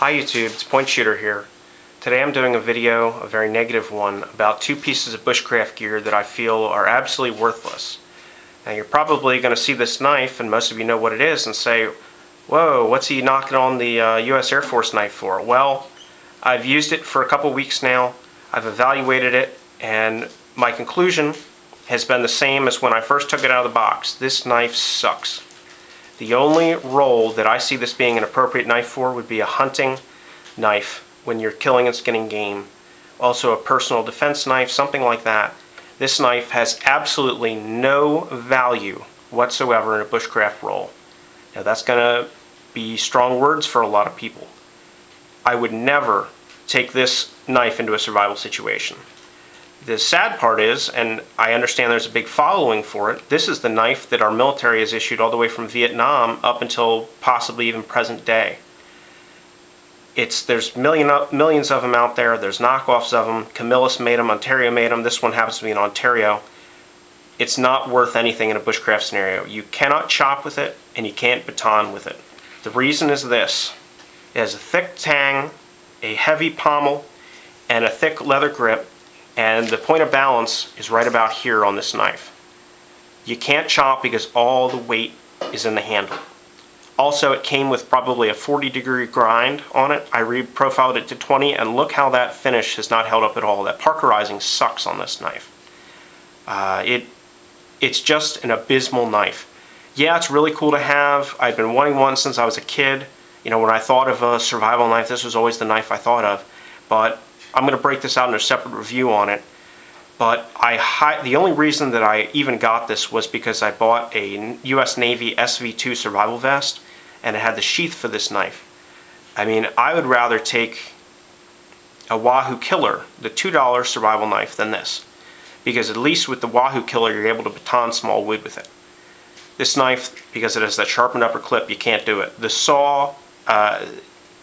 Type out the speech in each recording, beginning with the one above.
Hi YouTube, it's Point Shooter here. Today I'm doing a video, a very negative one, about two pieces of bushcraft gear that I feel are absolutely worthless. Now you're probably going to see this knife, and most of you know what it is, and say, whoa, what's he knocking on the US Air Force knife for? Well, I've used it for a couple weeks now, I've evaluated it, and my conclusion has been the same as when I first took it out of the box. This knife sucks. The only role that I see this being an appropriate knife for would be a hunting knife when you're killing and skinning game. Also a personal defense knife, something like that. This knife has absolutely no value whatsoever in a bushcraft role. Now that's going to be strong words for a lot of people. I would never take this knife into a survival situation. The sad part is, and I understand there's a big following for it, this is the knife that our military has issued all the way from Vietnam up until possibly even present day. There's millions of them out there. There's knockoffs of them. Camillus made them, Ontario made them. This one happens to be in Ontario. It's not worth anything in a bushcraft scenario. You cannot chop with it and you can't baton with it. The reason is this. It has a thick tang, a heavy pommel, and a thick leather grip. And the point of balance is right about here on this knife. You can't chop because all the weight is in the handle. Also, it came with probably a 40-degree grind on it. I reprofiled it to 20, and look how that finish has not held up at all. That parkerizing sucks on this knife. It's just an abysmal knife. Yeah, it's really cool to have. I've been wanting one since I was a kid. You know, when I thought of a survival knife, this was always the knife I thought of. But I'm going to break this out in a separate review on it, but the only reason that I even got this was because I bought a US Navy SV2 survival vest, and it had the sheath for this knife. I mean, I would rather take a Wahoo Killer, the $2 survival knife, than this, because at least with the Wahoo Killer you're able to baton small wood with it. This knife, because it has that sharpened upper clip, you can't do it. The saw,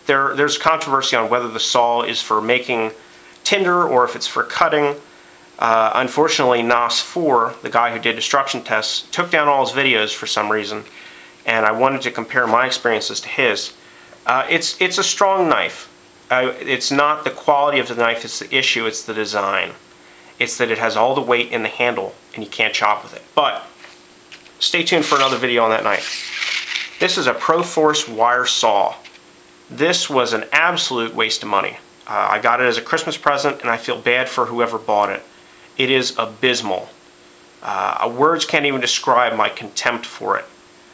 there's controversy on whether the saw is for making tinder or if it's for cutting. Unfortunately, NOS4, the guy who did destruction tests, took down all his videos for some reason, and I wanted to compare my experiences to his. It's a strong knife. It's not the quality of the knife that's the issue, it's the design. It's that it has all the weight in the handle and you can't chop with it. But stay tuned for another video on that knife. This is a Proforce wire saw. This was an absolute waste of money. I got it as a Christmas present, and I feel bad for whoever bought it. It is abysmal. Words can't even describe my contempt for it.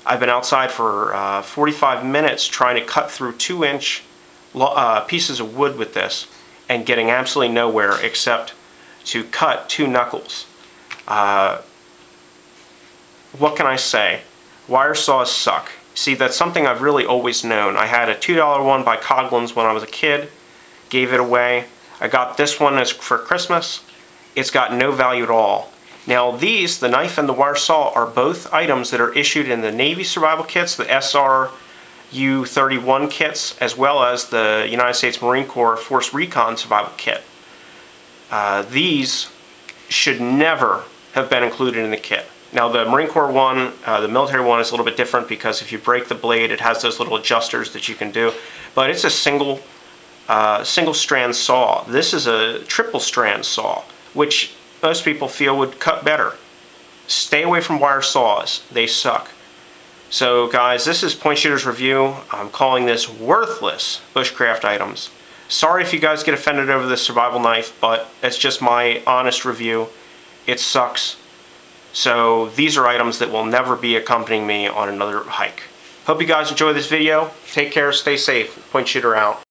I've been outside for 45 minutes trying to cut through 2-inch pieces of wood with this and getting absolutely nowhere except to cut 2 knuckles. What can I say? Wire saws suck. See, that's something I've really always known. I had a $2 one by Coghlan's when I was a kid, gave it away. I got this one for Christmas. It's got no value at all. Now these, the knife and the wire saw, are both items that are issued in the Navy survival kits, the SRU-31 kits, as well as the United States Marine Corps Force Recon survival kit. These should never have been included in the kit. Now the Marine Corps one, the military one, is a little bit different because if you break the blade, it has those little adjusters that you can do. But it's a single strand saw. This is a triple strand saw, which most people feel would cut better. Stay away from wire saws. They suck. So guys, this is Point Shooter's review. I'm calling this worthless bushcraft items. Sorry if you guys get offended over this survival knife, but it's just my honest review. It sucks. So these are items that will never be accompanying me on another hike. Hope you guys enjoy this video. Take care, stay safe. Point Shooter out.